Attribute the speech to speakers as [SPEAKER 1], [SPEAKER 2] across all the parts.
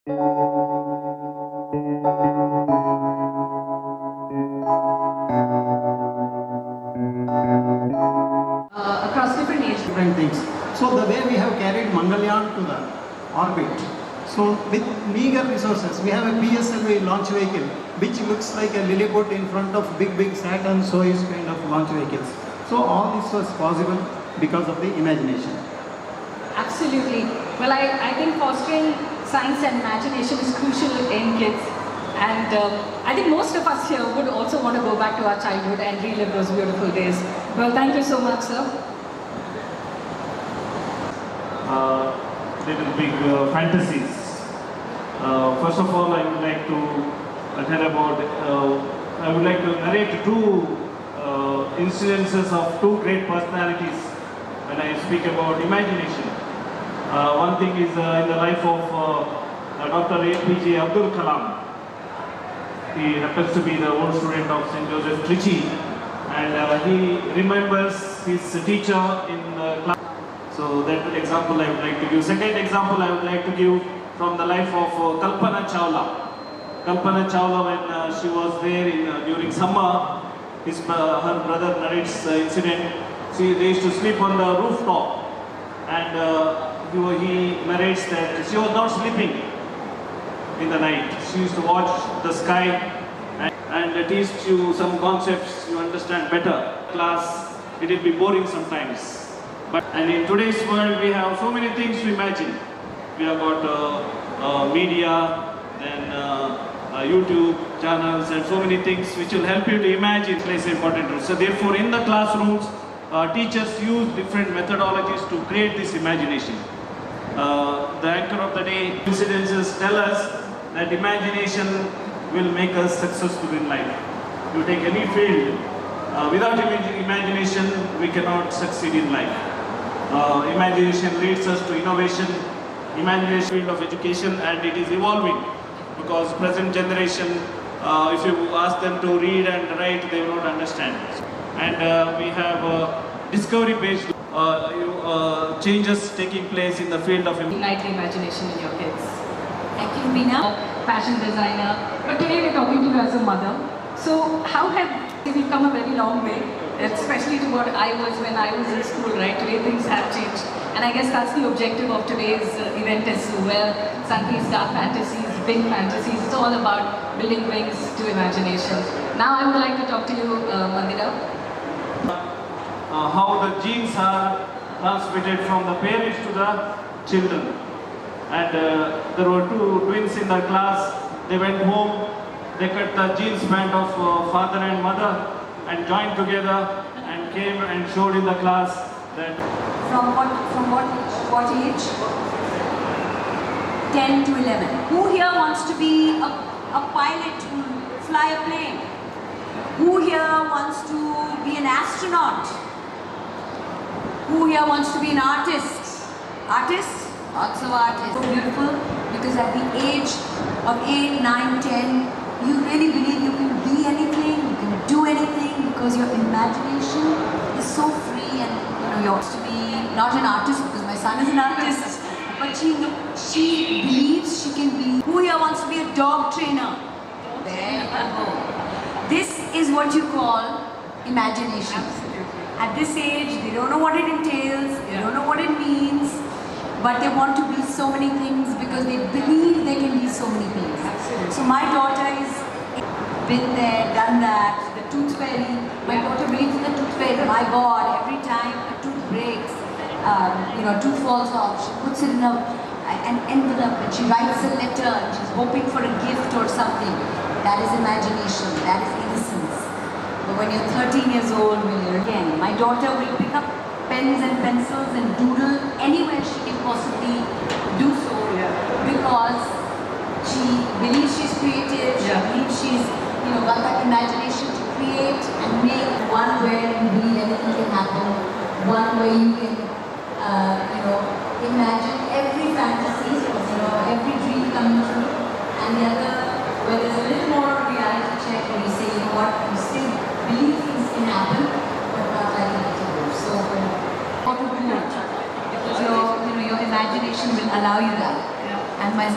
[SPEAKER 1] Across different age
[SPEAKER 2] different things. So the way we have carried Mangalyaan to the orbit. So with meager resources, we have a PSLV launch vehicle which looks like a Lilliput in front of big Saturn Soyuz kind of launch vehicles. So all this was possible because of the imagination.
[SPEAKER 1] Absolutely. Well, I think fostering science and imagination is crucial in kids. And I think most of us here would also want to go back to our childhood and relive those beautiful days. Well, thank you so much, sir.
[SPEAKER 3] Little Big Fantasies. First of all, I would like to tell about, I would like to narrate two incidences of two great personalities when I speak about imagination. One thing is in the life of Dr. APJ Abdul Kalam. He happens to be the old student of St. Joseph Trichy, and he remembers his teacher in class. So that example I would like to give. Second example I would like to give from the life of Kalpana Chawla. Kalpana Chawla, when she was there during summer, her brother narrates the incident. They used to sleep on the rooftop, and he narrates that she was not sleeping in the night. She used to watch the sky and teach you some concepts you understand better. Class, it will be boring sometimes. And in today's world, we have so many things to imagine. We have got media, then YouTube channels, and so many things which will help you to imagine plays an important role. So therefore, in the classrooms, teachers use different methodologies to create this imagination. The anchor of the day incidences tell us that imagination will make us successful in life. You take any field, without imagination, we cannot succeed in life. Imagination leads us to innovation, imagination field of education, and it is evolving because present generation, if you ask them to read and write, they will not understand. And we have discovery-based changes taking place in the field of
[SPEAKER 1] ignite the imagination in your kids. Thank you, Meena, fashion designer. But today we're talking to you as a mother. So how have we come a very long way, especially to what I was when I was in school, right? Today things have changed. And I guess that's the objective of today's event as well. Sunfi's Dark Fantasies, Big Fantasies. It's all about building wings to imagination. Now I would like to talk to you, Mandira.
[SPEAKER 3] How the genes are transmitted from the parents to the children. And there were two twins in the class. They went home, they cut the jeans band of father and mother and joined together and came and showed in the class that...
[SPEAKER 4] From what age? 10 to 11. Who here wants to be a pilot who will fly a plane? Who here wants to be an astronaut? Who here wants to be an artist? Artist? Lots of artists. So beautiful, because at the age of 8, 9, 10, you really believe you can be anything, you can do anything, because your imagination is so free, and you want to be not an artist, because my son is an artist, but she believes she can be. Who here wants to be a dog trainer? There you go. This is what you call imagination. At this age, they don't know what it entails, they don't know what it means, but they want to be so many things because they believe they can be so many things. So my daughter has been there, done that, the tooth fairy. My daughter believes in the tooth fairy. My God, every time a tooth breaks, tooth falls off, she puts it in an envelope and she writes a letter and she's hoping for a gift or something. That is imagination, that is innocence. But when you're 13 years old, again, my daughter will pick up pens and pencils and doodle anywhere she can possibly do so, because she believes she's creative, she believes she's got that imagination to create and make one where you believe anything can happen, one where you can imagine every fantasy, every dream coming true, and the other where there's a little more of a reality check where you say, you know what, you still believe things can happen, but not like it to do. So what to do? Because your imagination will allow you that. And my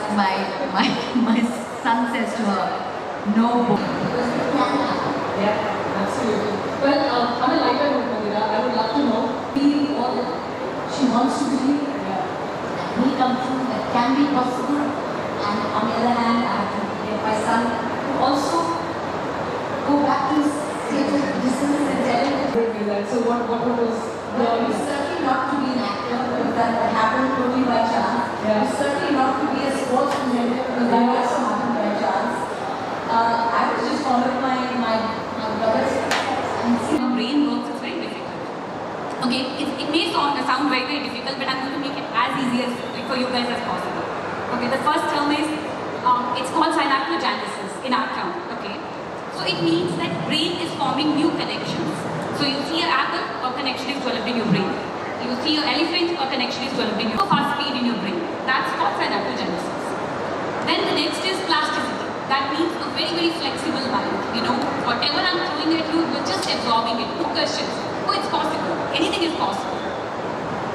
[SPEAKER 4] son says to her, no book.
[SPEAKER 1] Yeah, absolutely. Well, on a lighter note, Manira, I would love to know
[SPEAKER 4] Be all that she wants to be, that will come true, that can be possible. And on the other hand, I have to get my son to also go back to his state of distance and tell him.
[SPEAKER 1] So what was
[SPEAKER 4] It's certainly not to be an actor, because that happened totally by chance.
[SPEAKER 1] Yeah.
[SPEAKER 4] It's certainly not to be a sports presenter, because that also happened by chance. I was just following my brother's steps and see
[SPEAKER 5] Your brain works, it's very difficult. Okay, it may sound very, very difficult, but I'm going to make it as easy as for you guys as possible. Okay, the first term is, it's called synaptogenesis in our term. Okay, so it means that brain is forming new connections. So you see an apple, a connection is developed in your brain. You see an elephant, a connection is developed in your fast speed in your brain. That's called synaptogenesis. Then the next is plasticity. That means a very, very flexible mind. You know, whatever I'm throwing at you, you're just absorbing it. No questions. Oh, it's possible. Anything is possible.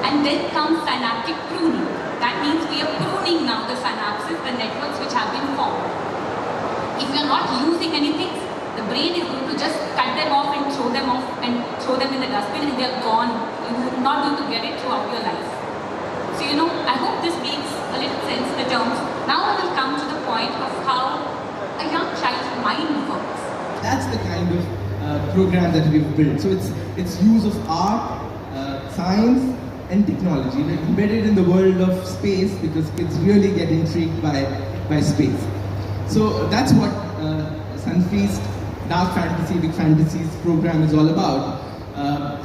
[SPEAKER 5] And then comes synaptic pruning. That means we are pruning now the synapses, the networks which have been formed. If you're not using anything, the brain is going to just cut them off and throw them in the dustbin, and they're gone. You're not going to get it throughout your life. So, you know, I hope this makes a little sense, the terms. Now I will come to the point of how a young child's mind works.
[SPEAKER 6] That's the kind of program that we've built. So it's use of art, science and technology, like embedded in the world of space, because kids really get intrigued by space. So that's what Sunfeast Dark Fantasy, Big Fantasies program is all about.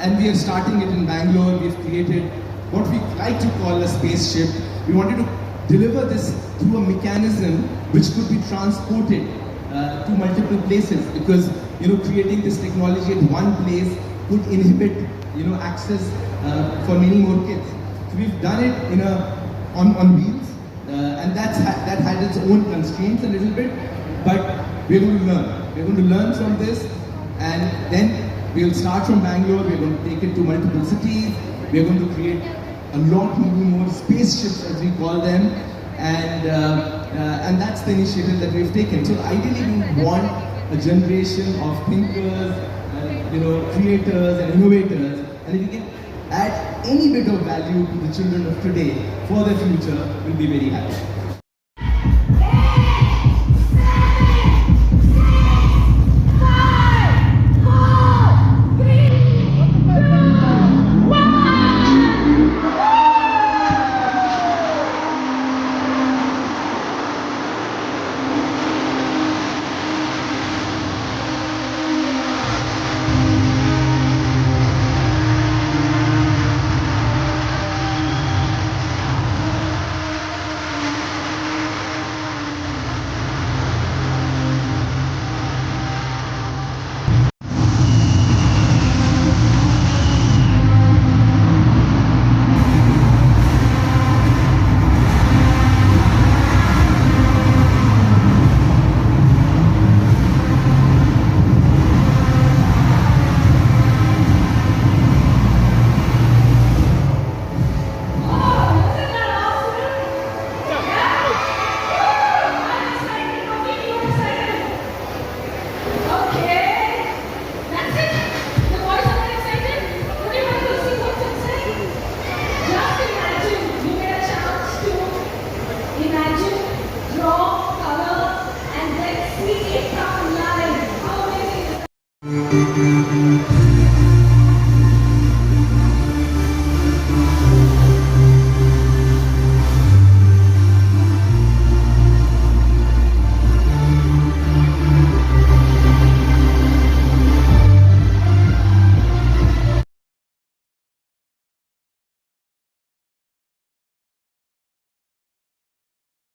[SPEAKER 6] And we are starting it in Bangalore. We've created what we like to call a spaceship. We wanted to deliver this through a mechanism which could be transported to multiple places, because creating this technology at one place could inhibit access for many more kids. So we've done it on wheels, and that had its own constraints a little bit, but we're going to learn. We're going to learn from this, and then we'll start from Bangalore. We're going to take it to multiple cities. We're going to create a lot more spaceships, as we call them, and that's the initiative that we've taken. So ideally, we want a generation of thinkers, creators and innovators, and if we can add any bit of value to the children of today for the future, we'll be very happy.
[SPEAKER 7] Imagine, draw, color, and then tweak it.